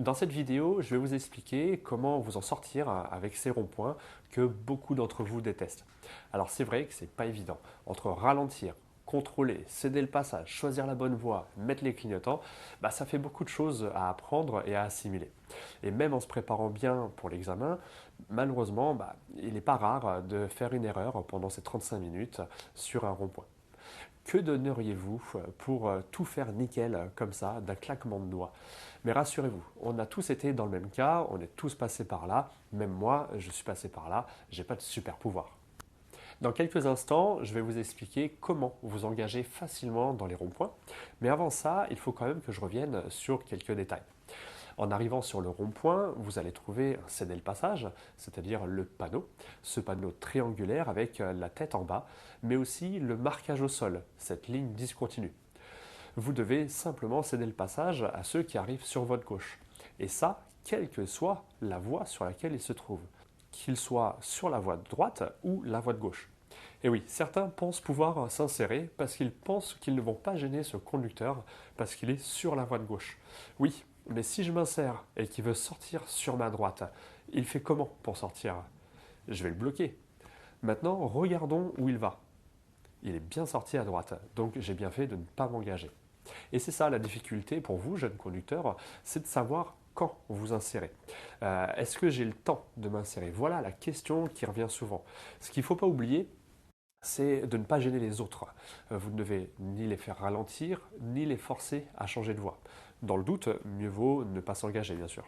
Dans cette vidéo, je vais vous expliquer comment vous en sortir avec ces ronds-points que beaucoup d'entre vous détestent. Alors c'est vrai que c'est pas évident. Entre ralentir, contrôler, céder le passage, choisir la bonne voie, mettre les clignotants, ça fait beaucoup de choses à apprendre et à assimiler. Et même en se préparant bien pour l'examen, malheureusement, il n'est pas rare de faire une erreur pendant ces 35 minutes sur un rond-point. Que donneriez-vous pour tout faire nickel comme ça, d'un claquement de doigts? Mais rassurez-vous, on a tous été dans le même cas, on est tous passés par là, même moi, je suis passé par là, j'ai pas de super pouvoir. Dans quelques instants, je vais vous expliquer comment vous engager facilement dans les ronds-points, mais avant ça, il faut quand même que je revienne sur quelques détails. En arrivant sur le rond-point, vous allez trouver un céder le passage, c'est-à-dire le panneau, ce panneau triangulaire avec la tête en bas, mais aussi le marquage au sol, cette ligne discontinue. Vous devez simplement céder le passage à ceux qui arrivent sur votre gauche. Et ça, quelle que soit la voie sur laquelle ils se trouvent, qu'ils soient sur la voie de droite ou la voie de gauche. Et oui, certains pensent pouvoir s'insérer parce qu'ils pensent qu'ils ne vont pas gêner ce conducteur parce qu'il est sur la voie de gauche. Oui, mais si je m'insère et qu'il veut sortir sur ma droite, il fait comment pour sortir? Je vais le bloquer. Maintenant, regardons où il va. Il est bien sorti à droite, donc j'ai bien fait de ne pas m'engager. Et c'est ça la difficulté pour vous, jeunes conducteurs, c'est de savoir quand vous insérez. Est-ce que j'ai le temps de m'insérer? Voilà la question qui revient souvent. Ce qu'il ne faut pas oublier, c'est de ne pas gêner les autres. Vous ne devez ni les faire ralentir, ni les forcer à changer de voie. Dans le doute, mieux vaut ne pas s'engager, bien sûr.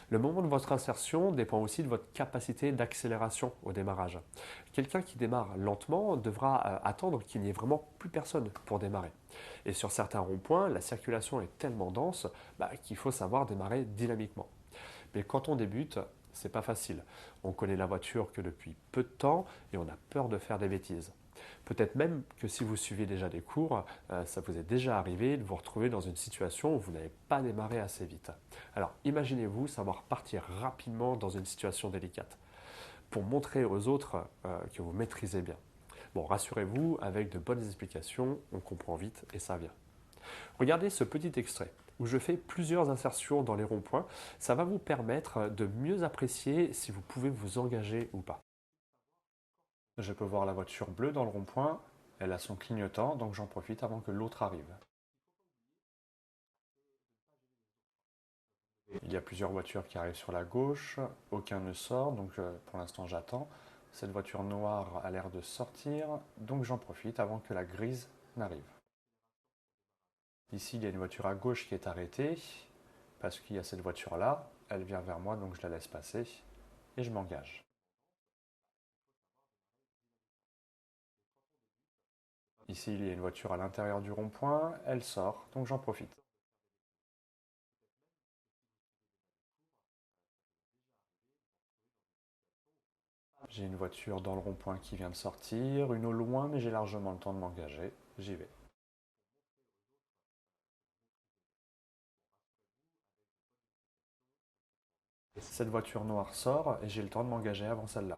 Le moment de votre insertion dépend aussi de votre capacité d'accélération au démarrage. Quelqu'un qui démarre lentement devra attendre qu'il n'y ait vraiment plus personne pour démarrer. Et sur certains ronds-points, la circulation est tellement dense qu'il faut savoir démarrer dynamiquement. Mais quand on débute, c'est pas facile. On connaît la voiture que depuis peu de temps et on a peur de faire des bêtises. Peut-être même que si vous suivez déjà des cours, ça vous est déjà arrivé de vous retrouver dans une situation où vous n'avez pas démarré assez vite. Alors imaginez-vous savoir partir rapidement dans une situation délicate pour montrer aux autres que vous maîtrisez bien. Bon, rassurez-vous, avec de bonnes explications, on comprend vite et ça vient. Regardez ce petit extrait où je fais plusieurs insertions dans les ronds-points. Ça va vous permettre de mieux apprécier si vous pouvez vous engager ou pas. Je peux voir la voiture bleue dans le rond-point. Elle a son clignotant, donc j'en profite avant que l'autre arrive. Il y a plusieurs voitures qui arrivent sur la gauche. Aucun ne sort, donc pour l'instant j'attends. Cette voiture noire a l'air de sortir, donc j'en profite avant que la grise n'arrive. Ici, il y a une voiture à gauche qui est arrêtée, parce qu'il y a cette voiture-là. Elle vient vers moi, donc je la laisse passer, et je m'engage. Ici, il y a une voiture à l'intérieur du rond-point, elle sort, donc j'en profite. J'ai une voiture dans le rond-point qui vient de sortir, une au loin, mais j'ai largement le temps de m'engager. J'y vais. Cette voiture noire sort et j'ai le temps de m'engager avant celle-là.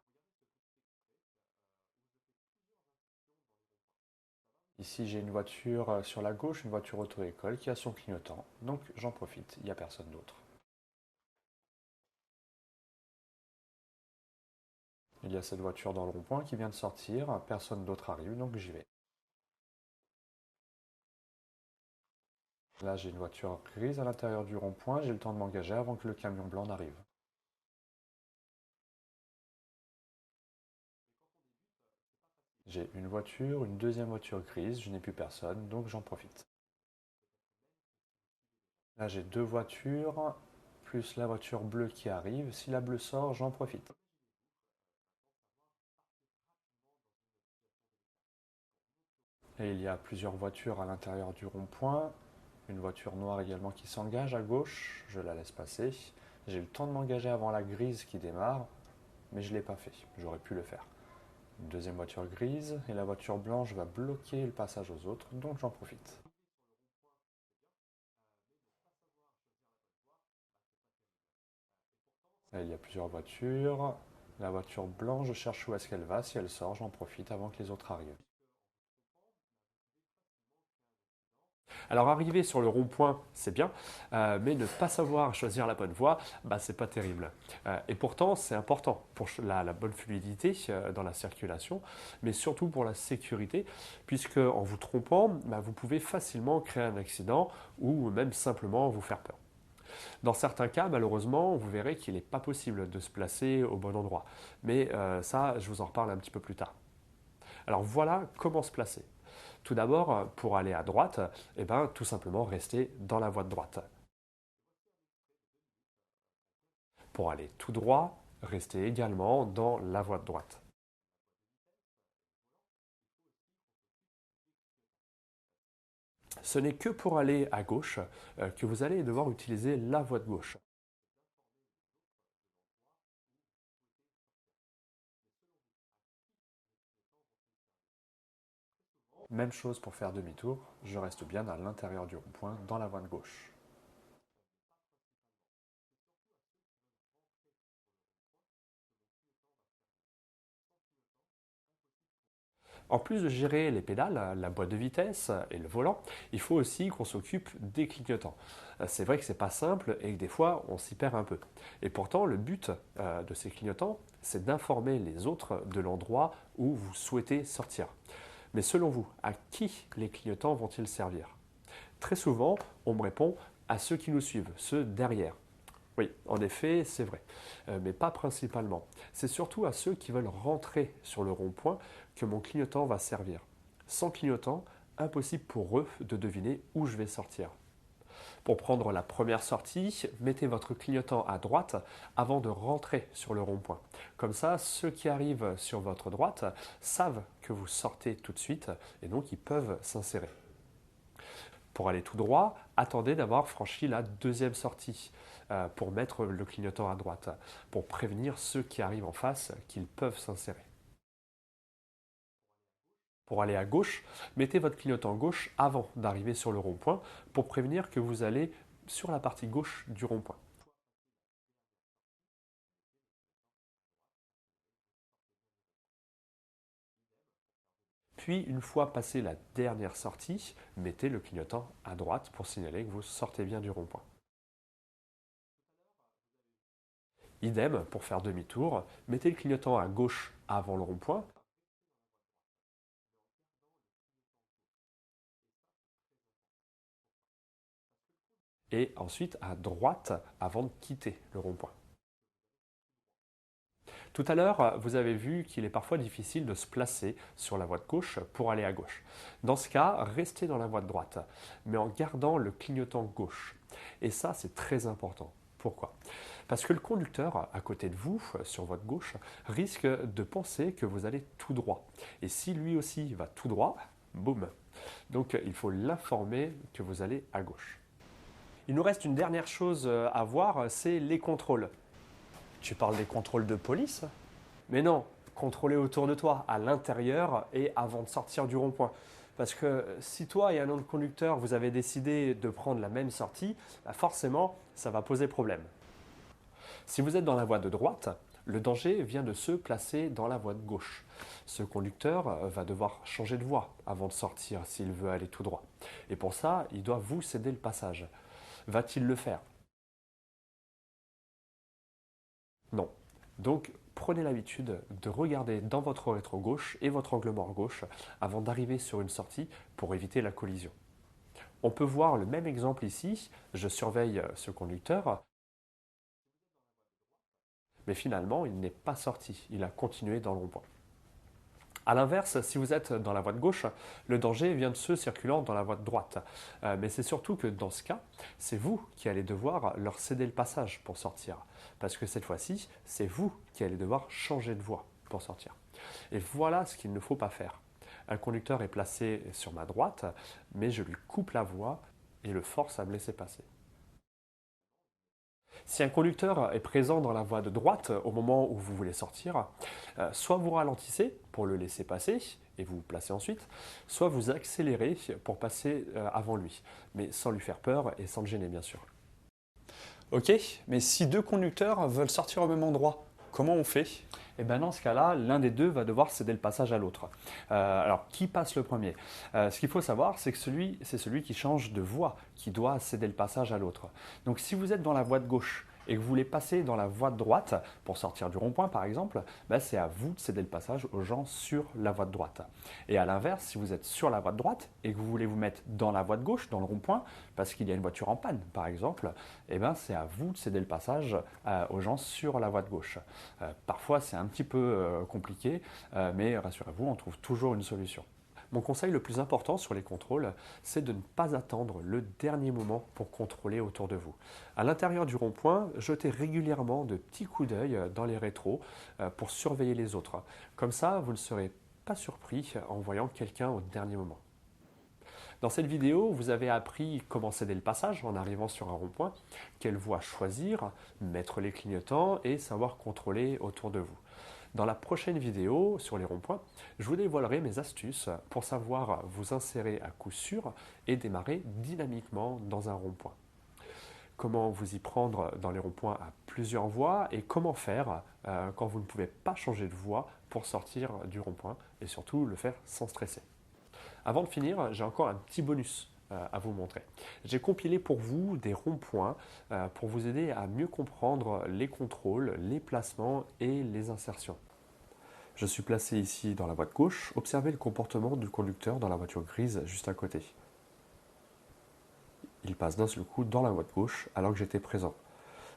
Ici, j'ai une voiture sur la gauche, une voiture auto-école qui a son clignotant, donc j'en profite, il n'y a personne d'autre. Il y a cette voiture dans le rond-point qui vient de sortir, personne d'autre arrive, donc j'y vais. Là, j'ai une voiture grise à l'intérieur du rond-point, j'ai le temps de m'engager avant que le camion blanc n'arrive. J'ai une voiture, une deuxième voiture grise, je n'ai plus personne, donc j'en profite. Là, j'ai deux voitures, plus la voiture bleue qui arrive. Si la bleue sort, j'en profite. Et il y a plusieurs voitures à l'intérieur du rond-point. Une voiture noire également qui s'engage à gauche, je la laisse passer. J'ai le temps de m'engager avant la grise qui démarre, mais je ne l'ai pas fait, j'aurais pu le faire. Une deuxième voiture grise et la voiture blanche va bloquer le passage aux autres, donc j'en profite. Et il y a plusieurs voitures. La voiture blanche, je cherche où est-ce qu'elle va. Si elle sort, j'en profite avant que les autres arrivent. Alors arriver sur le rond-point, c'est bien, mais ne pas savoir choisir la bonne voie, c'est pas terrible. Et pourtant, c'est important pour la bonne fluidité dans la circulation, mais surtout pour la sécurité, puisque en vous trompant, vous pouvez facilement créer un accident ou même simplement vous faire peur. Dans certains cas, malheureusement, vous verrez qu'il n'est pas possible de se placer au bon endroit. Mais ça, je vous en reparle un petit peu plus tard. Alors voilà comment se placer. Tout d'abord, pour aller à droite, tout simplement rester dans la voie de droite. Pour aller tout droit, restez également dans la voie de droite. Ce n'est que pour aller à gauche que vous allez devoir utiliser la voie de gauche. Même chose pour faire demi-tour, je reste bien à l'intérieur du rond-point dans la voie de gauche. En plus de gérer les pédales, la boîte de vitesse et le volant, il faut aussi qu'on s'occupe des clignotants. C'est vrai que c'est pas simple et que des fois on s'y perd un peu. Et pourtant, le but de ces clignotants, c'est d'informer les autres de l'endroit où vous souhaitez sortir. Mais selon vous, à qui les clignotants vont-ils servir? Très souvent, on me répond à ceux qui nous suivent, ceux derrière. Oui, en effet, c'est vrai, mais pas principalement. C'est surtout à ceux qui veulent rentrer sur le rond-point que mon clignotant va servir. Sans clignotant, impossible pour eux de deviner où je vais sortir. Pour prendre la première sortie, mettez votre clignotant à droite avant de rentrer sur le rond-point. Comme ça, ceux qui arrivent sur votre droite savent que vous sortez tout de suite et donc ils peuvent s'insérer. Pour aller tout droit, attendez d'avoir franchi la deuxième sortie pour mettre le clignotant à droite, pour prévenir ceux qui arrivent en face qu'ils peuvent s'insérer. Pour aller à gauche, mettez votre clignotant gauche avant d'arriver sur le rond-point pour prévenir que vous allez sur la partie gauche du rond-point. Puis, une fois passé la dernière sortie, mettez le clignotant à droite pour signaler que vous sortez bien du rond-point. Idem pour faire demi-tour, mettez le clignotant à gauche avant le rond-point. Et ensuite à droite avant de quitter le rond-point. Tout à l'heure, vous avez vu qu'il est parfois difficile de se placer sur la voie de gauche pour aller à gauche. Dans ce cas, restez dans la voie de droite, mais en gardant le clignotant gauche. Et ça, c'est très important. Pourquoi? Parce que le conducteur à côté de vous, sur votre gauche, risque de penser que vous allez tout droit. Et si lui aussi va tout droit, boum. Donc il faut l'informer que vous allez à gauche. Il nous reste une dernière chose à voir, c'est les contrôles. Tu parles des contrôles de police? Mais non, contrôler autour de toi, à l'intérieur et avant de sortir du rond-point. Parce que si toi et un autre conducteur, vous avez décidé de prendre la même sortie, forcément, ça va poser problème. Si vous êtes dans la voie de droite, le danger vient de se placer dans la voie de gauche. Ce conducteur va devoir changer de voie avant de sortir s'il veut aller tout droit. Et pour ça, il doit vous céder le passage. Va-t-il le faire? Non. Donc, prenez l'habitude de regarder dans votre rétro gauche et votre angle mort gauche avant d'arriver sur une sortie pour éviter la collision. On peut voir le même exemple ici. Je surveille ce conducteur, mais finalement, il n'est pas sorti. Il a continué dans le rond-point. A l'inverse, si vous êtes dans la voie de gauche, le danger vient de ceux circulant dans la voie de droite. Mais c'est surtout que dans ce cas, c'est vous qui allez devoir leur céder le passage pour sortir. Parce que cette fois-ci, c'est vous qui allez devoir changer de voie pour sortir. Et voilà ce qu'il ne faut pas faire. Un conducteur est placé sur ma droite, mais je lui coupe la voie et le force à me laisser passer. Si un conducteur est présent dans la voie de droite au moment où vous voulez sortir, soit vous ralentissez pour le laisser passer et vous vous placez ensuite, soit vous accélérez pour passer avant lui, mais sans lui faire peur et sans le gêner bien sûr. Ok, mais si deux conducteurs veulent sortir au même endroit, comment on fait? Et bien dans ce cas-là, l'un des deux va devoir céder le passage à l'autre. Alors, qui passe le premier? Ce qu'il faut savoir, c'est que c'est celui qui change de voie qui doit céder le passage à l'autre. Donc si vous êtes dans la voie de gauche et que vous voulez passer dans la voie de droite, pour sortir du rond-point par exemple, ben c'est à vous de céder le passage aux gens sur la voie de droite. Et à l'inverse, si vous êtes sur la voie de droite et que vous voulez vous mettre dans la voie de gauche, dans le rond-point, parce qu'il y a une voiture en panne par exemple, eh ben c'est à vous de céder le passage aux gens sur la voie de gauche. Parfois c'est un petit peu compliqué, mais rassurez-vous, on trouve toujours une solution. Mon conseil le plus important sur les contrôles, c'est de ne pas attendre le dernier moment pour contrôler autour de vous. À l'intérieur du rond-point, jetez régulièrement de petits coups d'œil dans les rétros pour surveiller les autres. Comme ça, vous ne serez pas surpris en voyant quelqu'un au dernier moment. Dans cette vidéo, vous avez appris comment céder le passage en arrivant sur un rond-point, quelle voie choisir, mettre les clignotants et savoir contrôler autour de vous. Dans la prochaine vidéo sur les ronds-points, je vous dévoilerai mes astuces pour savoir vous insérer à coup sûr et démarrer dynamiquement dans un rond-point. Comment vous y prendre dans les ronds-points à plusieurs voies et comment faire quand vous ne pouvez pas changer de voie pour sortir du rond-point et surtout le faire sans stresser. Avant de finir, j'ai encore un petit bonus à vous montrer. J'ai compilé pour vous des ronds-points pour vous aider à mieux comprendre les contrôles, les placements et les insertions. Je suis placé ici dans la voie de gauche. Observez le comportement du conducteur dans la voiture grise juste à côté. Il passe d'un seul coup dans la voie de gauche alors que j'étais présent.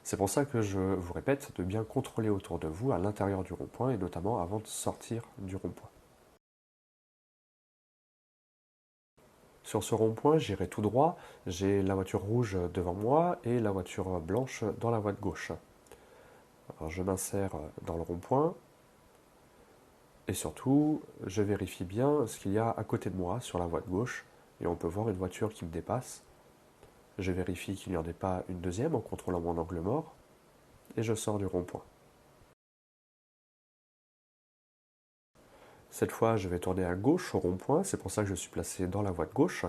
C'est pour ça que je vous répète de bien contrôler autour de vous à l'intérieur du rond-point et notamment avant de sortir du rond-point. Sur ce rond-point, j'irai tout droit. J'ai la voiture rouge devant moi et la voiture blanche dans la voie de gauche. Alors je m'insère dans le rond-point et surtout, je vérifie bien ce qu'il y a à côté de moi sur la voie de gauche et on peut voir une voiture qui me dépasse. Je vérifie qu'il n'y en ait pas une deuxième en contrôlant mon angle mort et je sors du rond-point. Cette fois, je vais tourner à gauche au rond-point, c'est pour ça que je suis placé dans la voie de gauche.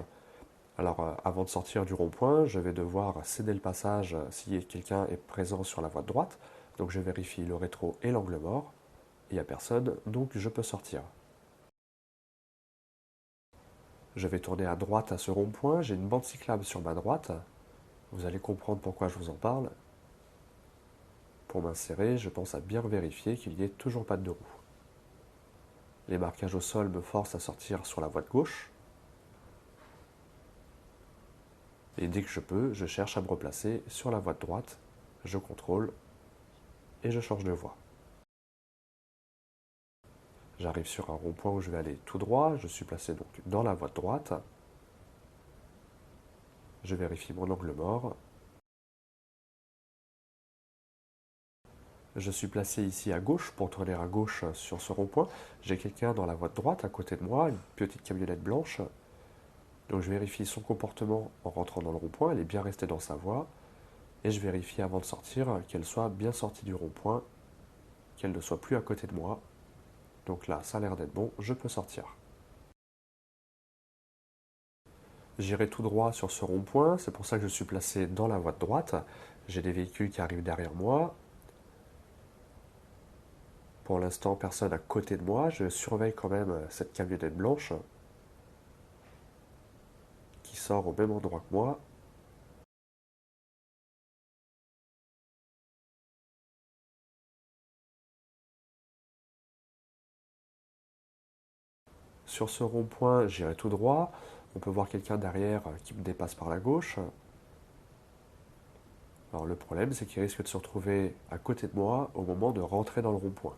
Alors, avant de sortir du rond-point, je vais devoir céder le passage si quelqu'un est présent sur la voie de droite. Donc, je vérifie le rétro et l'angle mort. Il n'y a personne, donc je peux sortir. Je vais tourner à droite à ce rond-point, j'ai une bande cyclable sur ma droite. Vous allez comprendre pourquoi je vous en parle. Pour m'insérer, je pense à bien vérifier qu'il n'y ait toujours pas de deux roues. Les marquages au sol me forcent à sortir sur la voie de gauche. Et dès que je peux, je cherche à me replacer sur la voie de droite, je contrôle et je change de voie. J'arrive sur un rond-point où je vais aller tout droit, je suis placé donc dans la voie de droite. Je vérifie mon angle mort. Je suis placé ici à gauche pour tourner à gauche sur ce rond-point. J'ai quelqu'un dans la voie de droite à côté de moi, une petite camionnette blanche. Donc je vérifie son comportement en rentrant dans le rond-point, elle est bien restée dans sa voie. Et je vérifie avant de sortir qu'elle soit bien sortie du rond-point, qu'elle ne soit plus à côté de moi. Donc là, ça a l'air d'être bon, je peux sortir. J'irai tout droit sur ce rond-point, c'est pour ça que je suis placé dans la voie de droite. J'ai des véhicules qui arrivent derrière moi. Pour l'instant, personne à côté de moi. Je surveille quand même cette camionnette blanche qui sort au même endroit que moi. Sur ce rond-point, j'irai tout droit. On peut voir quelqu'un derrière qui me dépasse par la gauche. Alors le problème, c'est qu'il risque de se retrouver à côté de moi au moment de rentrer dans le rond-point.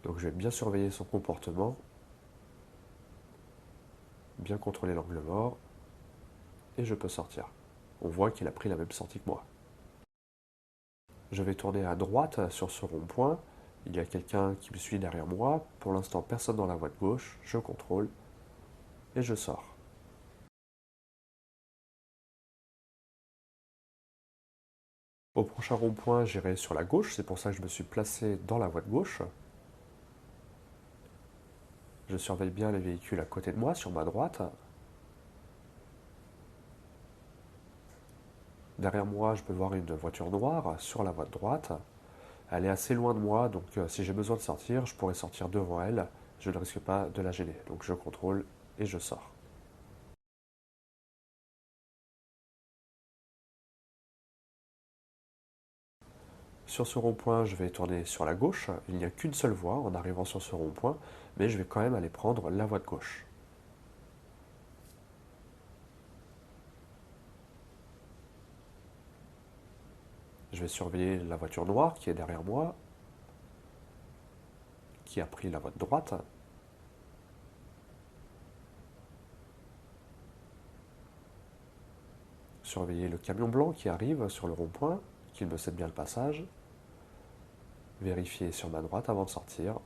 Donc je vais bien surveiller son comportement, bien contrôler l'angle mort, et je peux sortir. On voit qu'il a pris la même sortie que moi. Je vais tourner à droite sur ce rond-point. Il y a quelqu'un qui me suit derrière moi. Pour l'instant, personne dans la voie de gauche. Je contrôle et je sors. Au prochain rond-point, j'irai sur la gauche. C'est pour ça que je me suis placé dans la voie de gauche. Je surveille bien les véhicules à côté de moi, sur ma droite. Derrière moi, je peux voir une voiture noire sur la voie de droite. Elle est assez loin de moi, donc si j'ai besoin de sortir, je pourrais sortir devant elle. Je ne risque pas de la gêner. Donc je contrôle et je sors. Sur ce rond-point, je vais tourner sur la gauche. Il n'y a qu'une seule voie en arrivant sur ce rond-point, mais je vais quand même aller prendre la voie de gauche. Je vais surveiller la voiture noire qui est derrière moi, qui a pris la voie de droite. Surveiller le camion blanc qui arrive sur le rond-point, qu'il me cède bien le passage. Vérifier sur ma droite avant de sortir.